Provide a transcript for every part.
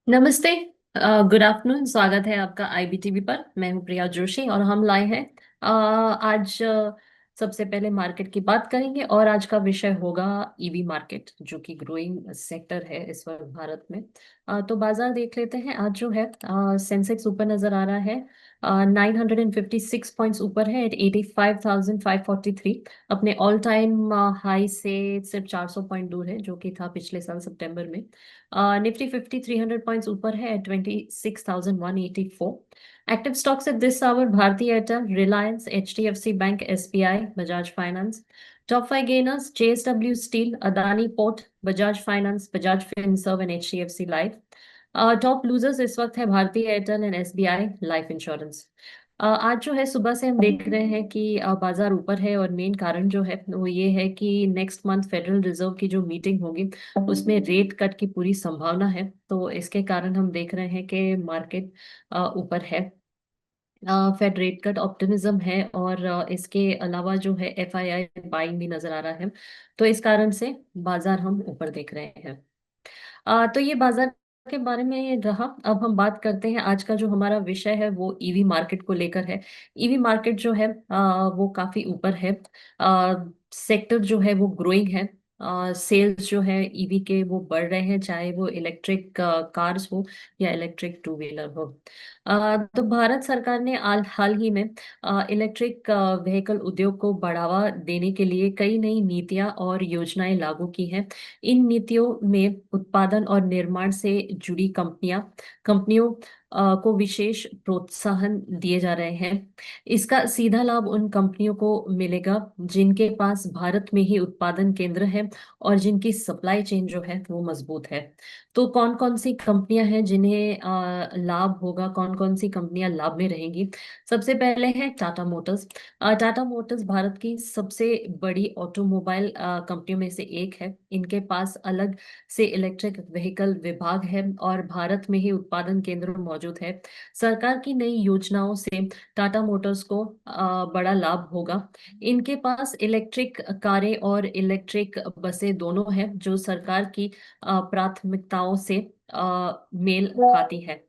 नमस्ते। Good afternoon. स्वागत है आपका आईबीटीवी पर। मैं हूं प्रिया जोशी और हम लाए हैं आज सबसे पहले मार्केट की बात करेंगे और आज का विषय होगा ईवी मार्केट, जो कि ग्रोइंग सेक्टर है इस वक्त भारत में। तो बाजार देख लेते हैं। आज जो है सेंसेक्स ऊपर नजर आ रहा है। 956 पॉइंट्स ऊपर है एट 85,543। अपने ऑल टाइम हाई से सिर्फ 400 पॉइंट दूर है, जो कि था पिछले साल सितंबर में। निफ्टी 50 300 पॉइंट्स ऊपर है at 26,184। Active stocks at this hour: Bharti Airtel, Reliance, HDFC bank, SBI, Bajaj finance. Top five gainers: JSW steel, Adani port, Bajaj finance, Bajaj Finserv and HDFC life. Top losers इस वक्त है Bharti Airtel and SBI life insurance. आज जो है सुबह से हम देख रहे हैं कि बाजार ऊपर है और मेन कारण जो है वो ये है कि नेक्स्ट मंथ फेडरल रिजर्व की जो मीटिंग होगी उसमें रेट कट की पूरी संभावना है। तो इसके कारण हम देख रहे हैं कि मार्केट ऊपर है। फेड रेट कट ऑप्टिमिज्म है और इसके अलावा जो है एफआईआई बाइंग भी नजर आ रहा है। तो इस कारण से बाजार हम ऊपर देख रहे हैं। तो ये बाजार के बारे में रहा। अब हम बात करते हैं। आज का जो हमारा विषय है वो ईवी मार्केट को लेकर है। ईवी मार्केट जो है वो काफी ऊपर है। सेक्टर जो है वो ग्रोइंग है। सेल्स जो है ईवी के वो बढ़ रहे हैं, चाहे वो इलेक्ट्रिक कार्स हो या इलेक्ट्रिक टू व्हीलर हो। तो भारत सरकार ने हाल ही में इलेक्ट्रिक व्हीकल उद्योग को बढ़ावा देने के लिए कई नई नीतियां और योजनाएं लागू की हैं। इन नीतियों में उत्पादन और निर्माण से जुड़ी कंपनियों को विशेष प्रोत्साहन दिए जा रहे हैं। इसका सीधा लाभ उन कंपनियों को मिलेगा जिनके पास भारत में ही उत्पादन केंद्र है और जिनकी सप्लाई चेन जो है वो मजबूत है। तो कौन कौन सी कंपनियां हैं जिन्हें लाभ होगा, कौन कौन सी कंपनियां लाभ में रहेंगी? सबसे पहले है टाटा मोटर्स। टाटा मोटर्स भारत की सबसे बड़ी ऑटोमोबाइल कंपनियों में से एक है। इनके पास अलग से इलेक्ट्रिक व्हीकल विभाग है और भारत में ही उत्पादन केंद्र मौजूद है। सरकार की नई योजनाओं से टाटा मोटर्स को बड़ा लाभ होगा। इनके पास इलेक्ट्रिक कारें और इलेक्ट्रिक बसें दोनों हैं, जो सरकार की प्राथमिकताओं से मेल खाती है।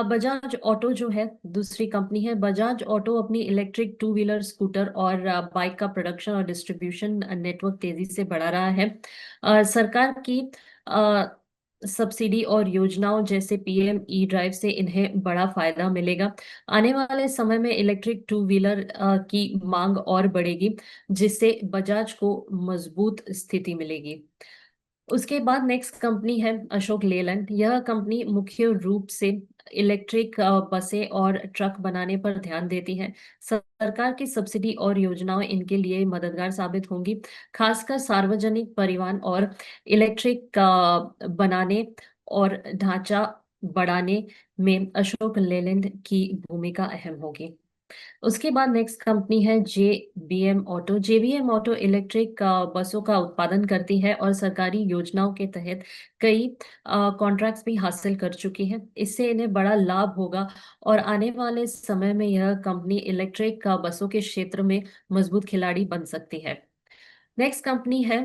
बजाज ऑटो जो है दूसरी कंपनी है। बजाज ऑटो अपनी इलेक्ट्रिक टू व्हीलर, स्कूटर और बाइक का प्रोडक्शन और डिस्ट्रीब्यूशन नेटवर्क तेजी से बढ़ा रहा है। सरकार की अ, सब्सिडी और योजनाओं जैसे पीएम ई ड्राइव से इन्हें बड़ा फायदा मिलेगा। आने वाले समय में इलेक्ट्रिक टू व्हीलर की मांग और बढ़ेगी, जिससे बजाज को मजबूत स्थिति मिलेगी। उसके बाद नेक्स्ट कंपनी है अशोक लेलैंड। यह कंपनी मुख्य रूप से इलेक्ट्रिक बसें और ट्रक बनाने पर ध्यान देती है। सरकार की सब्सिडी और योजनाएं इनके लिए मददगार साबित होंगी, खासकर सार्वजनिक परिवहन और इलेक्ट्रिक बनाने और ढांचा बढ़ाने में अशोक लेलैंड की भूमिका अहम होगी। उसके बाद नेक्स्ट कंपनी है JBM auto. JBM auto electric बसों का उत्पादन करती है और सरकारी योजनाओं के तहत कई कॉन्ट्रैक्ट्स भी हासिल कर चुकी है। इससे इन्हें बड़ा लाभ होगा और आने वाले समय में यह कंपनी इलेक्ट्रिक बसों के क्षेत्र में मजबूत खिलाड़ी बन सकती है। नेक्स्ट कंपनी है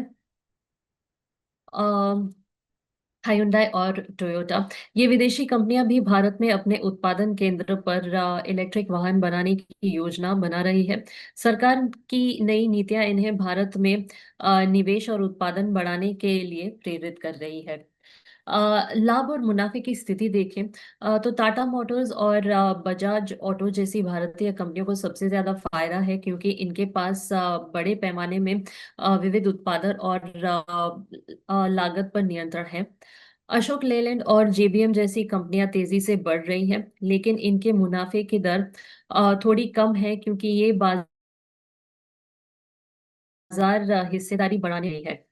हायुंडई और टोयोटा। ये विदेशी कंपनियां भी भारत में अपने उत्पादन केंद्र पर इलेक्ट्रिक वाहन बनाने की योजना बना रही है। सरकार की नई नीतियां इन्हें भारत में निवेश और उत्पादन बढ़ाने के लिए प्रेरित कर रही है। लाभ और मुनाफे की स्थिति देखें तो टाटा मोटर्स और बजाज ऑटो जैसी भारतीय कंपनियों को सबसे ज्यादा फायदा है, क्योंकि इनके पास बड़े पैमाने में विविध उत्पादन और लागत पर नियंत्रण है। अशोक लेलैंड और जेबीएम जैसी कंपनियां तेजी से बढ़ रही हैं, लेकिन इनके मुनाफे की दर थोड़ी कम है, क्योंकि ये बाजार हिस्सेदारी बढ़ाने रही है।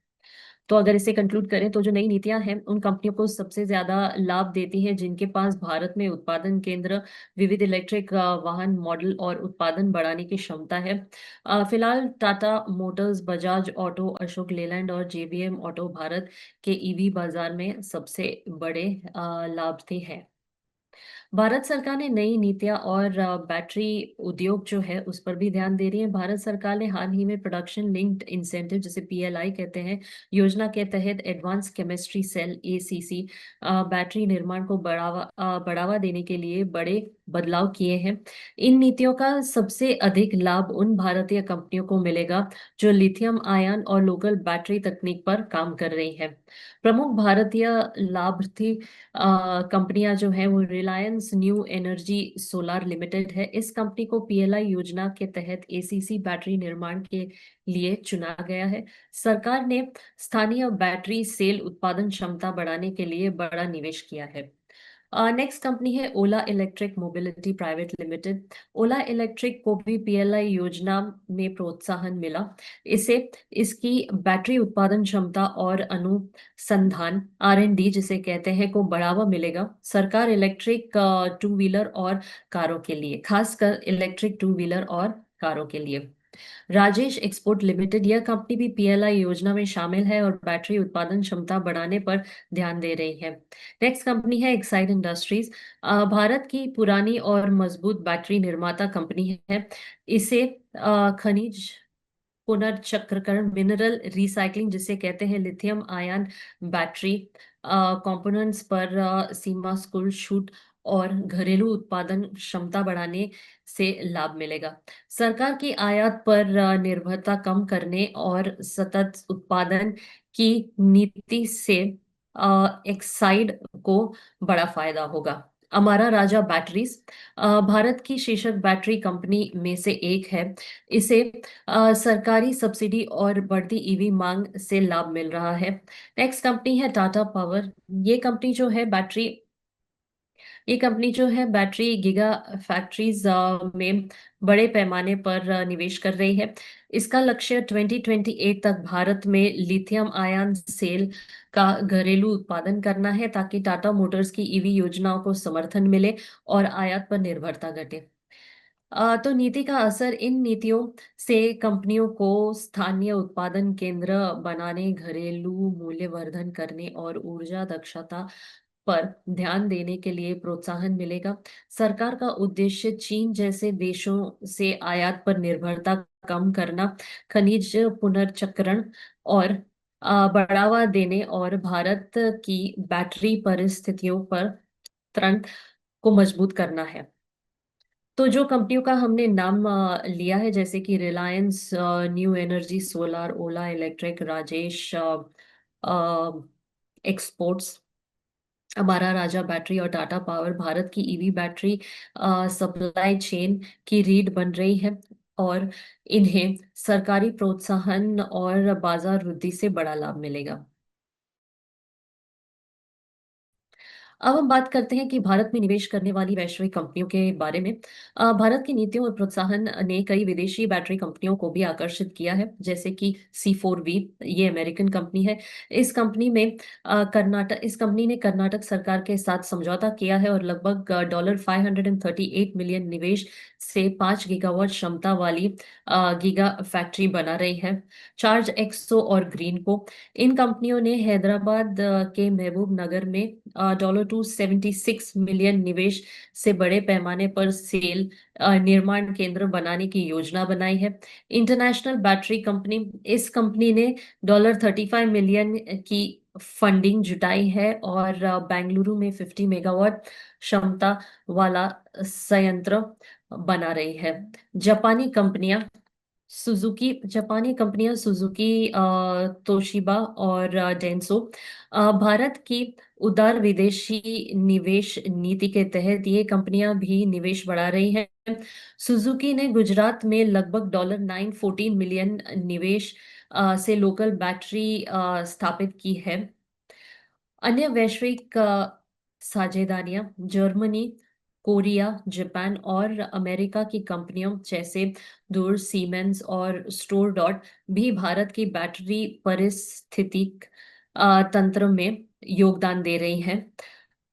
तो अगर इसे कंक्लूड करें तो जो नई नीतियां हैं उन कंपनियों को सबसे ज्यादा लाभ देती हैं जिनके पास भारत में उत्पादन केंद्र, विविध इलेक्ट्रिक वाहन मॉडल और उत्पादन बढ़ाने की क्षमता है। फिलहाल टाटा मोटर्स, बजाज ऑटो, अशोक लेलैंड और जेबीएम ऑटो भारत के ईवी बाजार में सबसे बड़े लाभार्थी हैं। भारत सरकार ने नई नीतियां और बैटरी उद्योग जो है उस पर भी ध्यान दे रही है। भारत सरकार ने हाल ही में प्रोडक्शन लिंक्ड इंसेंटिव, जिसे पीएलआई कहते हैं, योजना के तहत advance chemistry cell ACC battery निर्माण को बढ़ावा देने के लिए बड़े बदलाव किए हैं। इन नीतियों का सबसे अधिक लाभ उन भारतीय कंपनियों को मिलेगा जो लिथियम आयन और लोकल बैटरी तकनीक पर काम कर रही है। प्रमुख भारतीय लाभार्थी कंपनियां जो है वो Reliance new energy solar limited है। इस कंपनी को पीएलआई योजना के तहत एसीसी बैटरी निर्माण के लिए चुना गया है। सरकार ने स्थानीय बैटरी सेल उत्पादन क्षमता बढ़ाने के लिए बड़ा निवेश किया है। नेक्स्ट कंपनी है ओला इलेक्ट्रिक मोबिलिटी प्राइवेट लिमिटेड। ओला इलेक्ट्रिक को भी पीएलआई योजना में प्रोत्साहन मिला। इसे इसकी बैटरी उत्पादन क्षमता और अनुसंधान आर एंड डी जिसे कहते हैं को बढ़ावा मिलेगा। सरकार इलेक्ट्रिक टू व्हीलर और कारों के लिए, खासकर इलेक्ट्रिक टू व्हीलर और कारों के लिए, राजेश एक्सपोर्ट लिमिटेड, यह कंपनी भी पीएलआई योजना में शामिल है और बैटरी उत्पादन क्षमता बढ़ाने पर ध्यान दे रही है। नेक्स्ट कंपनी है एक्साइड इंडस्ट्रीज। भारत की पुरानी और मजबूत बैटरी निर्माता कंपनी है। इसे खनिज पुनर्चक्रीकरण, मिनरल रिसाइकलिंग जिसे कहते हैं, लिथियम आयन बैटरी कंपोनेंट्स पर सीमा शुल्क छूट और घरेलू उत्पादन क्षमता बढ़ाने से लाभ मिलेगा। सरकार की आयात पर निर्भरता कम करने और सतत उत्पादन की नीति से एक्साइड को बड़ा फायदा होगा। अमारा राजा बैटरीज भारत की शीर्षक बैटरी कंपनी में से एक है। इसे सरकारी सब्सिडी और बढ़ती ईवी मांग से लाभ मिल रहा है। नेक्स्ट कंपनी है टाटा पावर। ये कंपनी जो है बैटरी गीगा फैक्ट्रीज में बड़े पैमाने पर निवेश कर रही है। इसका लक्ष्य 2028 तक भारत में लिथियम आयन सेल का घरेलू उत्पादन करना है, ताकि टाटा मोटर्स की ईवी योजनाओं को समर्थन मिले और आयात पर निर्भरता घटे। तो नीति का असर, इन नीतियों से कंपनियों को स्थानीय उत्पादन केंद्र बनाने, घरेलू मूल्यवर्धन करने और ऊर्जा दक्षता पर ध्यान देने के लिए प्रोत्साहन मिलेगा। सरकार का उद्देश्य चीन जैसे देशों से आयात पर निर्भरता कम करना, खनिज पुनर्चक्रण और बढ़ावा देने और भारत की बैटरी परिस्थितियों पर तंत्र को मजबूत करना है। तो जो कंपनियों का हमने नाम लिया है, जैसे कि रिलायंस न्यू एनर्जी सोलार, ओला electric, Rajesh exports, Amara Raja battery और टाटा पावर, भारत की ईवी बैटरी सप्लाई चेन की रीढ़ बन रही है और इन्हें सरकारी प्रोत्साहन और बाजार वृद्धि से बड़ा लाभ मिलेगा। अब हम बात करते हैं कि भारत में निवेश करने वाली वैश्विक कंपनियों के बारे में। भारत की नीतियों और प्रोत्साहन ने कई विदेशी बैटरी कंपनियों को भी आकर्षित किया है, जैसे कि C4V, ये अमेरिकन कंपनी है। इस कंपनी ने कर्नाटक सरकार के साथ समझौता किया है और लगभग $538 मिलियन निवेश से 5 गीगावाट क्षमता वाली गीगा फैक्ट्री बना रही है। चार्ज एक्सो और ग्रीन को, इन कंपनियों ने हैदराबाद के महबूब नगर में $276 मिलियन निवेश से बड़े पैमाने पर सेल निर्माण केंद्र बनाने की योजना बनाई है। इंटरनेशनल बैटरी कंपनी, इस कंपनी ने $35 मिलियन की फंडिंग जुटाई है और बेंगलुरु में 50 मेगावाट क्षमता वाला संयंत्र बना रही है। जापानी कंपनियां सुजुकी, तोशिबा और डेंसो भारत की उदार विदेशी निवेश नीति के तहत ये कंपनियां भी निवेश बढ़ा रही हैं। सुजुकी ने गुजरात में लगभग $914 मिलियन निवेश से लोकल बैटरी स्थापित की है। अन्य वैश्विक साझेदारियां जर्मनी, कोरिया, जापान और अमेरिका की कंपनियों जैसे दूर, सीमेंस और स्टोर डॉट भी भारत की बैटरी पारिस्थितिक तंत्र में योगदान दे रही हैं।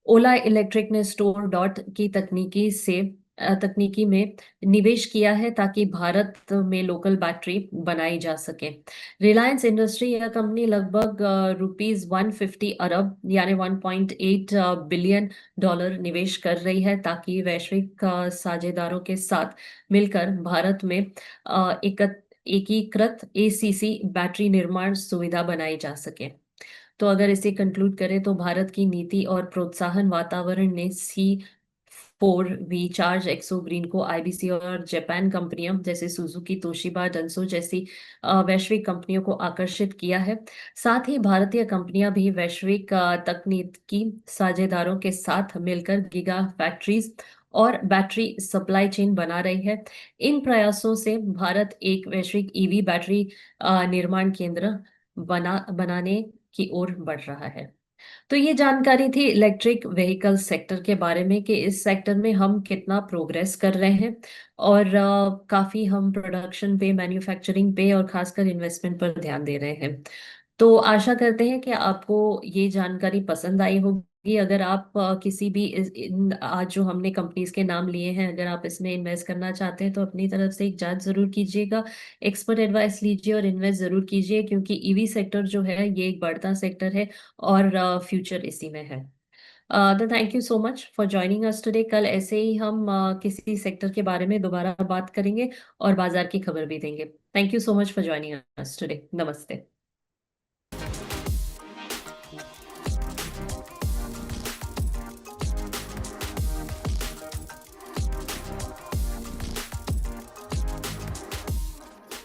ओला इलेक्ट्रिक ने स्टोर डॉट की तकनीकी से तकनीकी में निवेश किया है ताकि भारत में लोकल बैटरी बनाई जा सके। रिलायंस इंडस्ट्री यह कंपनी लगभग ₹150 अरब यानी 1.8 बिलियन डॉलर निवेश कर रही है ताकि वैश्विक साझेदारों के साथ मिलकर भारत में एकीकृत एसीसी बैटरी निर्माण सुविधा बनाई जा सके। तो अगर इसे कंक्लूड करें तो भारत की नीति और प्रोत्साहन वातावरण ने C4V चार्ज एक्सो ग्रीन को आईबीसी और जापान कंपनियों जैसे सुजुकी, तोशिबा, डंसो जैसी वैश्विक कंपनियों को आकर्षित किया है। साथ ही भारतीय कंपनियां भी वैश्विक तकनीकी साझेदारों के साथ मिलकर गीगा फैक्ट्रीज और बैटरी सप्लाई चेन बना रही है। इन प्रयासों से भारत एक वैश्विक ईवी बैटरी निर्माण केंद्र बनाने की ओर बढ़ रहा है। तो ये जानकारी थी इलेक्ट्रिक व्हीकल सेक्टर के बारे में कि इस सेक्टर में हम कितना प्रोग्रेस कर रहे हैं और काफी हम प्रोडक्शन पे, मैन्युफैक्चरिंग पे और खासकर इन्वेस्टमेंट पर ध्यान दे रहे हैं। तो आशा करते हैं कि आपको ये जानकारी पसंद आई होगी। अगर आप किसी भी आज जो हमने कंपनीज के नाम लिए हैं, अगर आप इसमें इन्वेस्ट करना चाहते हैं तो अपनी तरफ से एक जांच जरूर कीजिएगा, एक्सपर्ट एडवाइस लीजिए और इन्वेस्ट जरूर कीजिए, क्योंकि ईवी सेक्टर जो है ये एक बढ़ता सेक्टर है और फ्यूचर इसी में है। तो thank you so much for joining us today. कल ऐसे ही हम किसी सेक्टर के बारे में दोबारा बात करेंगे और बाजार की खबर भी देंगे। Thank you so much for joining us today. नमस्ते।